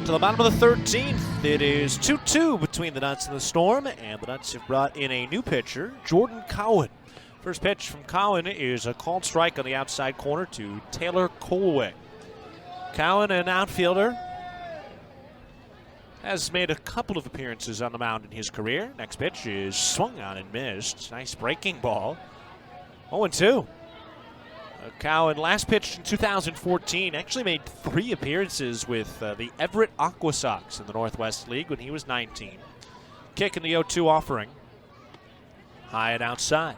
To the bottom of the 13th, it is 2-2 between the Nuts and the Storm, and the Nuts have brought in a new pitcher, Jordan Cowan. First pitch from Cowan is a called strike on the outside corner to Taylor Colway. Cowan, an outfielder, has made a couple of appearances on the mound in his career. Next pitch is swung on and missed. Nice breaking ball. 0-2. Cowan last pitched in 2014, actually made 3 appearances with the Everett Aqua Sox in the Northwest League when he was 19. Kick in the 0-2 offering. High and outside.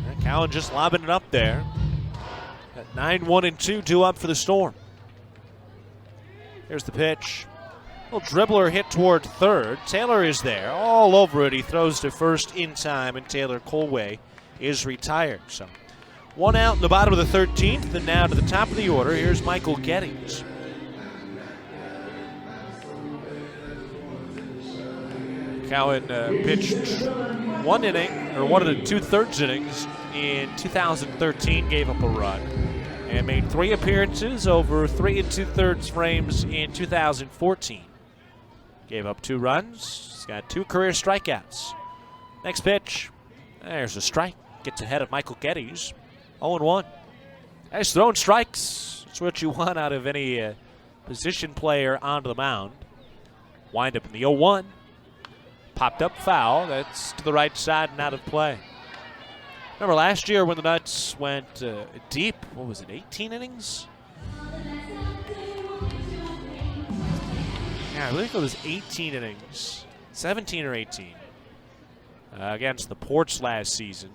And Cowan just lobbing it up there. At 9-1-2 due up for the Storm. Here's the pitch. Little dribbler hit toward third. Taylor is there, all over it. He throws to first in time, and Taylor Colway is retired. So 1 out in the bottom of the 13th, and now to the top of the order. Here's Michael Geddes. Cowan pitched 1 inning, or 1 2/3 innings in 2013, gave up a run, and made 3 appearances over 3 2/3 frames in 2014. Gave up 2 runs. He's got 2 career strikeouts. Next pitch. There's a strike. Gets ahead of Michael Geddes. 0-1. Nice throwing strikes. That's what you want out of any position player onto the mound. Wind up in the 0-1. Popped up foul. That's to the right side and out of play. Remember last year when the Nuts went deep, what was it, 18 innings? Yeah, I believe it was 18 innings, 17 or 18, against the Ports last season.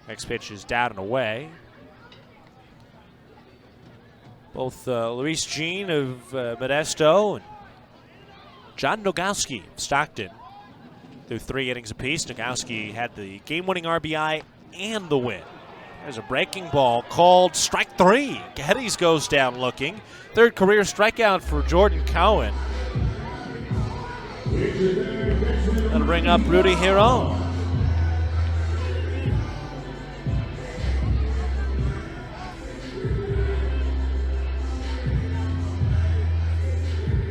Next pitch is down and away. Both Luis Jean of Modesto and John Nogowski of Stockton threw 3 innings apiece. Nogowski had the game-winning RBI and the win. There's a breaking ball called strike 3. Geddes goes down looking. 3rd career strikeout for Jordan Cowan. That'll bring up Rudy Hero.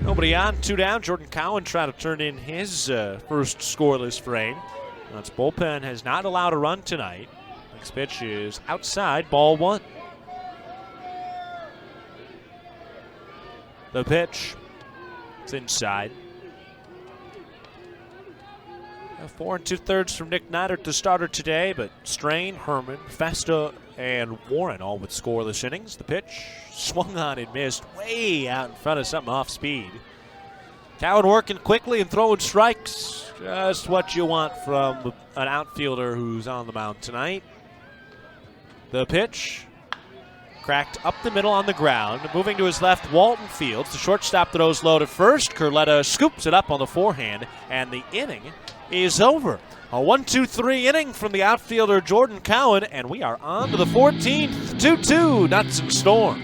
Nobody on, 2 down. Jordan Cowan trying to turn in his first scoreless frame. Nuts bullpen has not allowed a run tonight. Next pitch is outside, ball 1. The pitch, it's inside. 4 2/3 from Nick Neidert, the starter today, but Strain, Herman, Festa, and Warren all with scoreless innings. The pitch swung on and missed way out in front of something off speed. Cowan working quickly and throwing strikes. Just what you want from an outfielder who's on the mound tonight. The pitch cracked up the middle on the ground. Moving to his left, Walton Fields. The shortstop throws low to first. Curletta scoops it up on the forehand, and the inning is over. A 1-2-3 inning from the outfielder Jordan Cowan, and we are on to the 14th. 2-2, Nuts and Storm.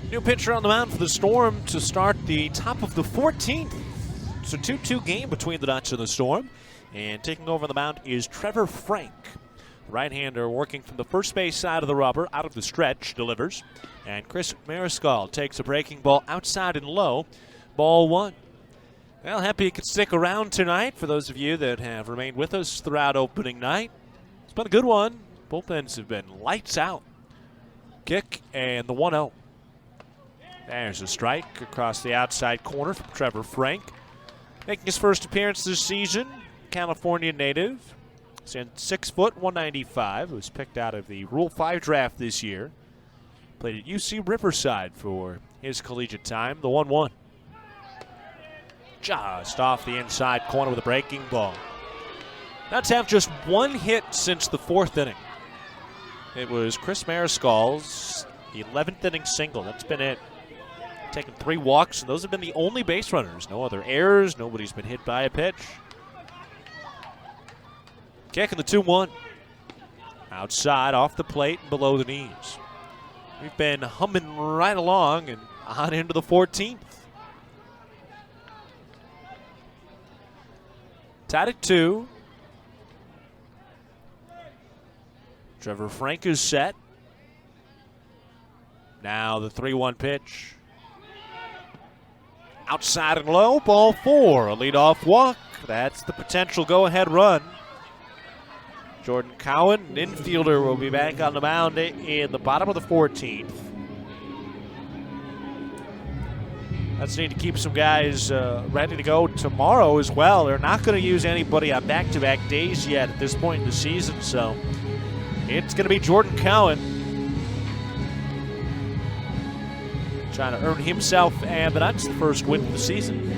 New pitcher on the mound for the Storm to start the top of the 14th. It's a 2-2 game between the Nuts and the Storm, and taking over the mound is Trevor Frank. Right-hander working from the first base side of the rubber, out of the stretch, delivers. And Chris Mariscal takes a breaking ball outside and low, ball 1. Well, happy you could stick around tonight for those of you that have remained with us throughout opening night. It's been a good one. Bullpens have been lights out. Kick and the 1-0. There's a strike across the outside corner from Trevor Frank. Making his first appearance this season, California native. Stands 6 foot, 195. Was picked out of the Rule 5 draft this year. Played at UC Riverside for his collegiate time. The 1-1. Just off the inside corner with a breaking ball. Nuts have just 1 hit since the 4th inning. It was Chris Mariscal's 11th inning single. That's been it. Taken 3 walks, and those have been the only base runners. No other errors. Nobody's been hit by a pitch. Kick in the 2-1. Outside, off the plate, and below the knees. We've been humming right along and on into the 14th. Tied at 2. Trevor Frank is set. Now the 3-1 pitch. Outside and low, ball 4. A leadoff walk. That's the potential go-ahead run. Jordan Cowan, an infielder, will be back on the mound in the bottom of the 14th. Let's need to keep some guys ready to go tomorrow as well. They're not going to use anybody on back-to-back days yet at this point in the season, so it's going to be Jordan Cowan trying to earn himself and the Nuts the first win of the season.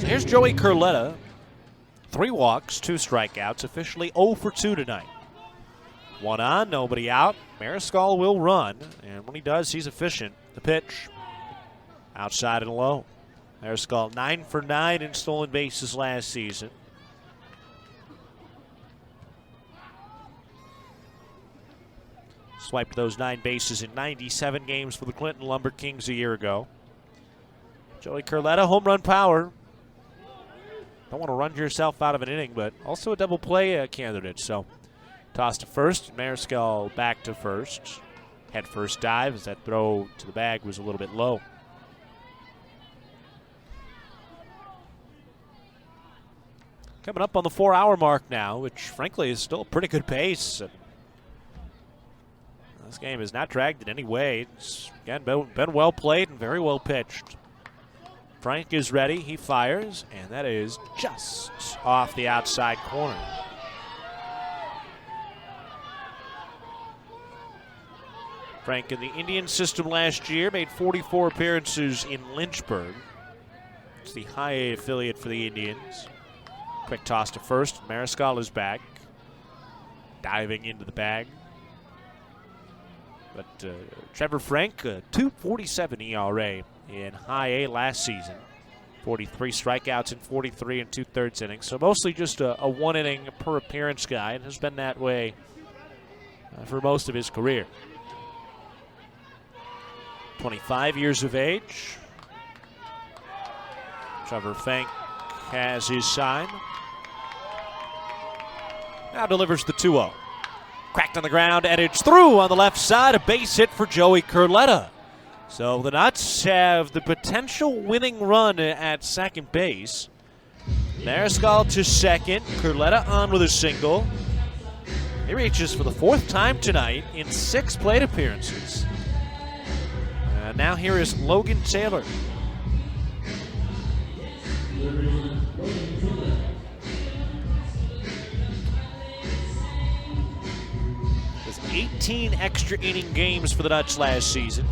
So here's Joey Curletta. 3 walks, 2 strikeouts, officially 0 for 2 tonight. 1 on, nobody out. Mariscal will run, and when he does, he's efficient. The pitch, outside and low. Mariscal 9 for 9 in stolen bases last season. Swiped those 9 bases in 97 games for the Clinton Lumber Kings a year ago. Joey Curletta, home run power. Don't want to run yourself out of an inning, but also a double play candidate. So toss to first, Mariscal back to first. Head first dive as that throw to the bag was a little bit low. Coming up on the 4-hour mark now, which frankly is still a pretty good pace. This game is not dragged in any way. It's, again, been well played and very well pitched. Frank is ready. He fires, and that is just off the outside corner. Frank in the Indian system last year made 44 appearances in Lynchburg. It's the high A affiliate for the Indians. Quick toss to first. Mariscal is back, diving into the bag. But Trevor Frank, 2.47 ERA in high A last season. 43 strikeouts in 43 and 2/3 innings. So mostly just a 1 inning per appearance guy, and has been that way for most of his career. 25 years of age. Trevor Frank has his sign. Now delivers the 2-0. Cracked on the ground, and it's through on the left side. A base hit for Joey Curletta. So the Nuts have the potential winning run at second base. Mariscal to second. Curletta on with a single. He reaches for the 4th time tonight in 6 plate appearances. Now here is Logan Taylor. With 18 extra inning games for the Nuts last season.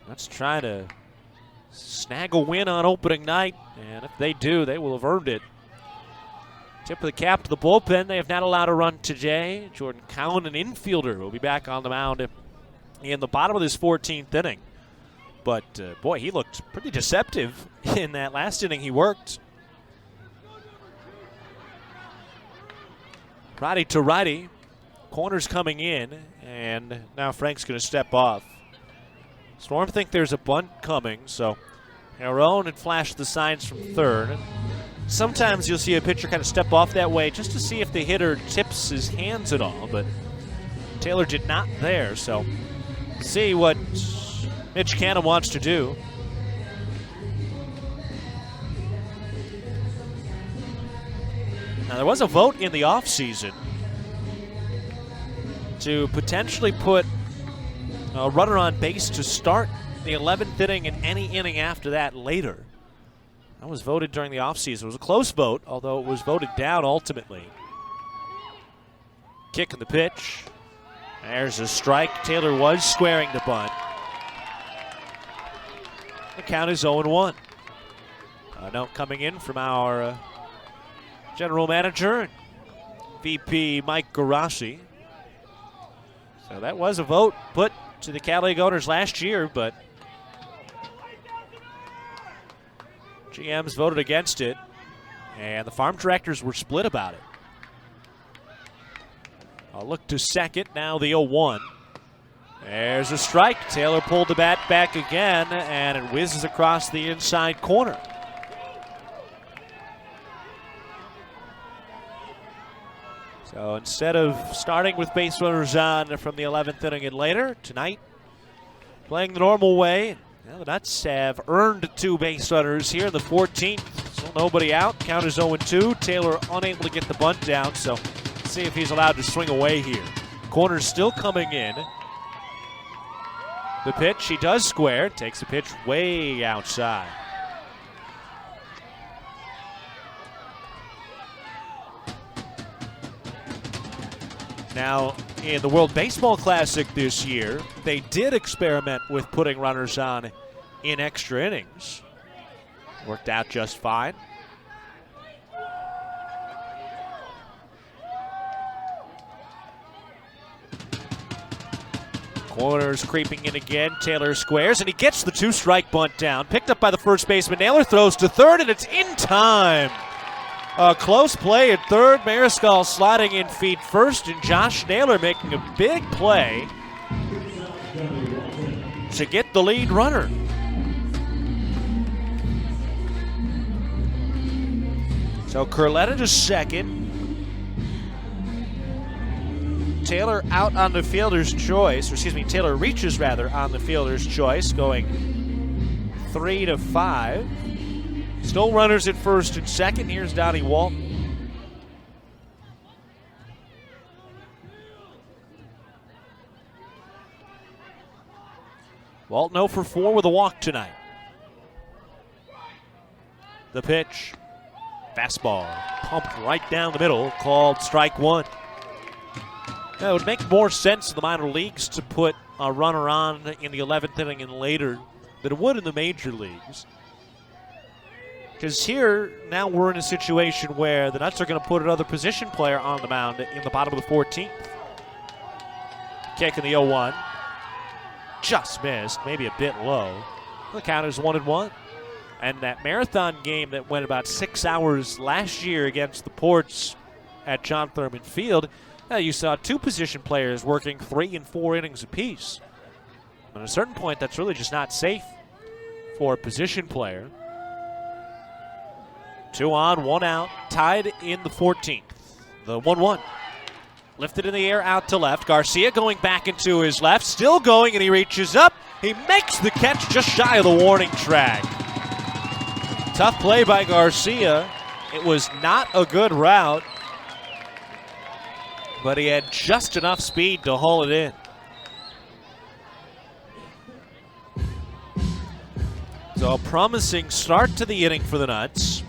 Nuts trying to snag a win on opening night, and if they do, they will have earned it. Tip of the cap to the bullpen. They have not allowed a run today. Jordan Cowan, an infielder, will be back on the mound in the bottom of this 14th inning. But, boy, he looked pretty deceptive in that last inning he worked. Righty to righty. Corners coming in, and now Frank's going to step off. Storm think there's a bunt coming, so Aaron had flashed the signs from third. Sometimes you'll see a pitcher kind of step off that way just to see if the hitter tips his hands at all, but Taylor did not there, so see what Mitch Canham wants to do. Now, there was a vote in the offseason to potentially put a runner on base to start the 11th inning and any inning after that later. That was voted during the offseason. It was a close vote, although it was voted down ultimately. Kick in the pitch. There's a strike. Taylor was squaring the bunt. The count is 0-1. Note coming in from our general manager, VP Mike Garassi. So that was a vote put to the Cal League owners last year, but GMs voted against it, and the farm directors were split about it. I'll look to second, now the 0-1. There's a strike. Taylor pulled the bat back again, and it whizzes across the inside corner. So instead of starting with base runners on from the 11th inning and later, tonight playing the normal way. Well, the Nuts have earned 2 base runners here in the 14th. Still nobody out. Count is 0-2. Taylor unable to get the bunt down, so let's see if he's allowed to swing away here. Corner's still coming in. The pitch, he does square. Takes the pitch way outside. Now, in the World Baseball Classic this year, they did experiment with putting runners on in extra innings. Worked out just fine. Corner's creeping in again. Taylor squares, and he gets the 2-strike bunt down. Picked up by the first baseman. Naylor throws to third, and it's in time. A close play at third. Mariscal sliding in feet first, and Josh Naylor making a big play to get the lead runner. So Curletta to second. Taylor out on the fielder's choice, or excuse me, Taylor reaches rather on the fielder's choice, going 3-5. Still runners at first and second. Here's Donnie Walton. Walton 0 for 4 with a walk tonight. The pitch. Fastball. Pumped right down the middle. Called strike 1. Now, it would make more sense in the minor leagues to put a runner on in the 11th inning and later than it would in the major leagues. Because here, now we're in a situation where the Nuts are going to put another position player on the mound in the bottom of the 14th. Kick in the 0-1. Just missed, maybe a bit low. The count is 1-1. And that marathon game that went about 6 hours last year against the Ports at John Thurman Field, you saw 2 position players working 3 and 4 innings apiece. At a certain point, that's really just not safe for a position player. 2 on, 1 out, tied in the 14th. The 1-1. Lifted in the air out to left. Garcia going back into his left, still going, and he reaches up. He makes the catch just shy of the warning track. Tough play by Garcia. It was not a good route, but he had just enough speed to haul it in. So a promising start to the inning for the Nuts.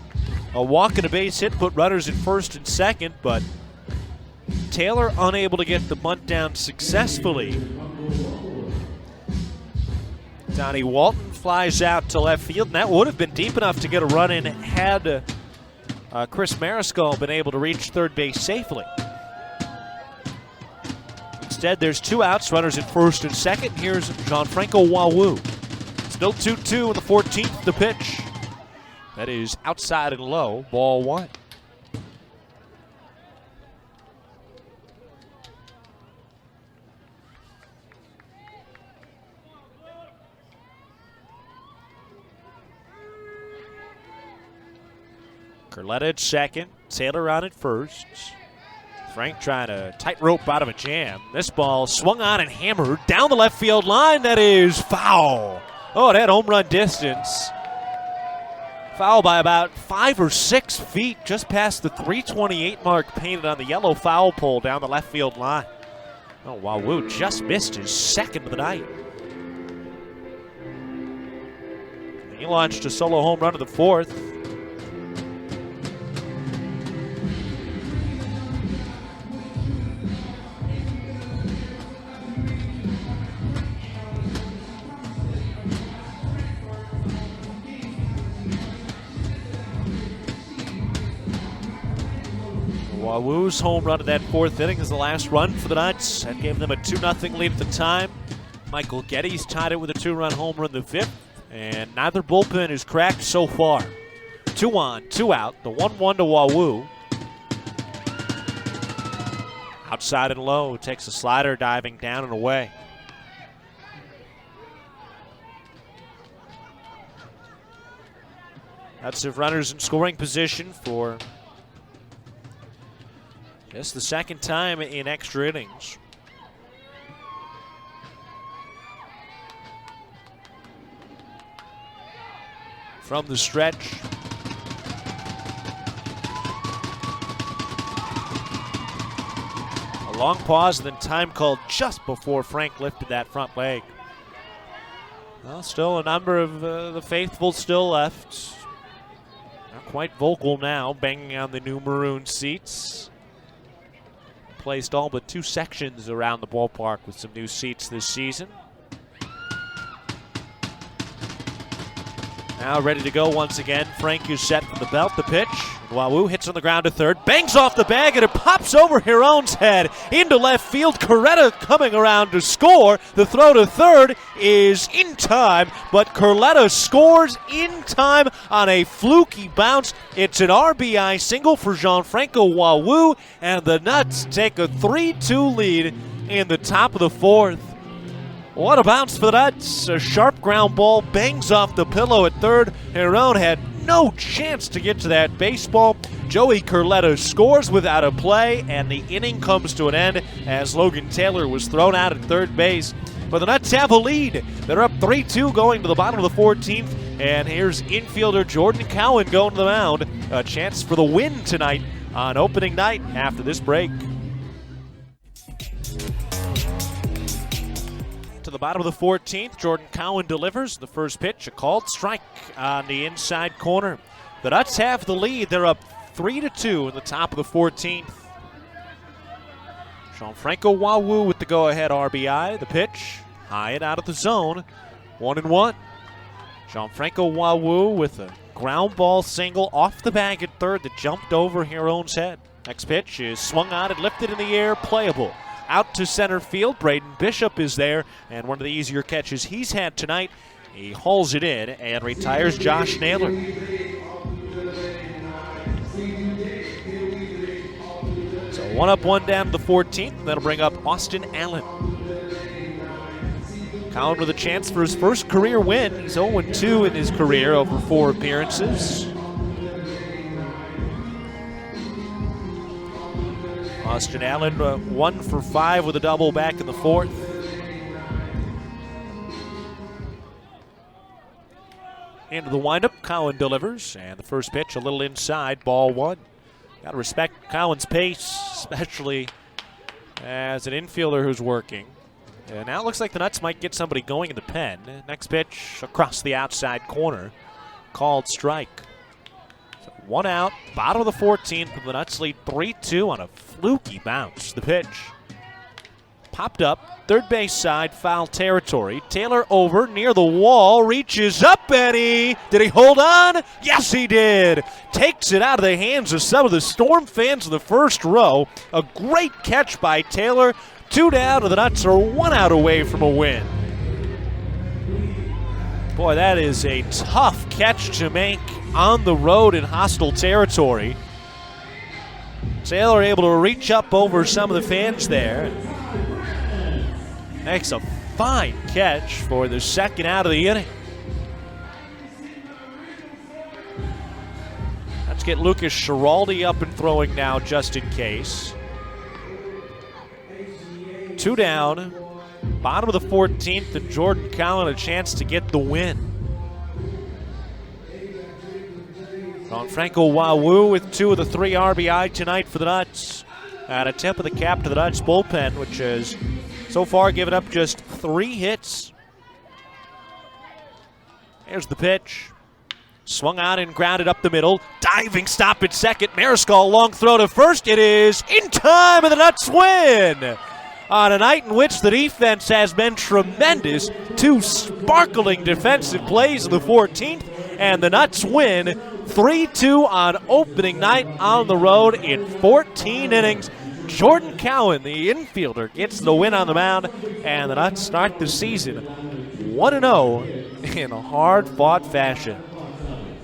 A walk and a base hit put runners in first and second, but Taylor unable to get the bunt down successfully. Donnie Walton flies out to left field, and that would have been deep enough to get a run in had Chris Mariscal been able to reach third base safely. Instead, there's 2 outs, runners at first and second. Here's Gianfranco Wawu. Still 2-2 in the 14th, the pitch. That is outside and low, ball 1. Curletta at second, Taylor on at first. Frank trying to tightrope out of a jam. This ball swung on and hammered down the left field line. That is foul. Oh, it had home run distance. Foul by about 5 or 6 feet, just past the 328 mark painted on the yellow foul pole down the left field line. Oh, Wawu just missed his second of the night. He launched a solo home run in the 4th. Wawu's home run in that 4th inning is the last run for the Nuts. That gave them a 2-0 lead at the time. Michael Geddes tied it with a 2-run homer in the 5th, and neither bullpen is cracked so far. 2 on, 2 out, the 1-1 to Wawu. Outside and low, takes a slider diving down and away. Nuts have runners in scoring position for just the second time in extra innings. From the stretch. A long pause, and then time called just before Frank lifted that front leg. Well, still a number of the faithful still left. Not quite vocal now, banging on the new maroon seats. Placed all but 2 sections around the ballpark with some new seats this season. Now ready to go once again. Frank is set for the belt. The pitch. Wawu hits on the ground to third. Bangs off the bag and it pops over Hiron's head into left field. Coretta coming around to score. The throw to third is in time, but Coretta scores in time on a fluky bounce. It's an RBI single for Gianfranco Wawu, and the Nuts take a 3-2 lead in the top of the 4th. What a bounce for the Nuts. A sharp ground ball bangs off the pillow at third. Hiron had no chance to get to that baseball. Joey Corletta scores without a play, and the inning comes to an end as Logan Taylor was thrown out at third base. But the Nuts have a lead. They're up 3-2 going to the bottom of the 14th. And here's infielder Jordan Cowan going to the mound. A chance for the win tonight on opening night after this break. To the bottom of the 14th, Jordan Cowan delivers the first pitch, a called strike on the inside corner. The Nuts have the lead. They're up 3-2 in the top of the 14th. Gianfranco Wawu with the go-ahead RBI. The pitch, high and out of the zone, 1-1. Gianfranco Wawu with a ground ball single off the bag at third that jumped over Hiron's head. Next pitch is swung on and lifted in the air, playable. Out to center field, Braden Bishop is there, and one of the easier catches he's had tonight. He hauls it in and retires Josh Naylor. So 1 up, 1 down to the 14th. That'll bring up Austin Allen. Cowan with a chance for his first career win. He's 0-2 in his career over 4 appearances. Austin Allen 1 for 5 with a double back in the 4th. Into the windup, Cowan delivers, and the first pitch a little inside, ball 1. Got to respect Cowan's pace, especially as an infielder who's working. And now it looks like the Nuts might get somebody going in the pen. Next pitch across the outside corner, called strike. 1 out, bottom of the 14th, and the Nuts lead 3-2 on a fluky bounce. The pitch popped up, third base side, foul territory. Taylor over near the wall, reaches up, and did he hold on? Yes, he did. Takes it out of the hands of some of the Storm fans in the first row. A great catch by Taylor. 2 down, and the Nuts are 1 out away from a win. Boy, that is a tough catch to make on the road in hostile territory. Taylor able to reach up over some of the fans there. Makes a fine catch for the second out of the inning. Let's get Lucas Schiraldi up and throwing now just in case. 2 down, bottom of the 14th, and Jordan Cowan a chance to get the win. Gianfranco Wawu with 2 of the 3 RBI tonight for the Nuts. At a tip of the cap to the Nuts bullpen, which has so far given up just 3 hits. Here's the pitch. Swung on and grounded up the middle. Diving stop at second. Mariscal long throw to first. It is in time, and the Nuts win. On a night in which the defense has been tremendous. 2 sparkling defensive plays in the 14th, and the Nuts win 3-2 on opening night on the road in 14 innings. Jordan Cowan, the infielder, gets the win on the mound, and the Nuts start the season 1-0 in a hard-fought fashion.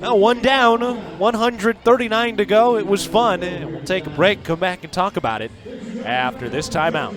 Now 1 down, 139 to go. It was fun, and we'll take a break, come back and talk about it after this timeout.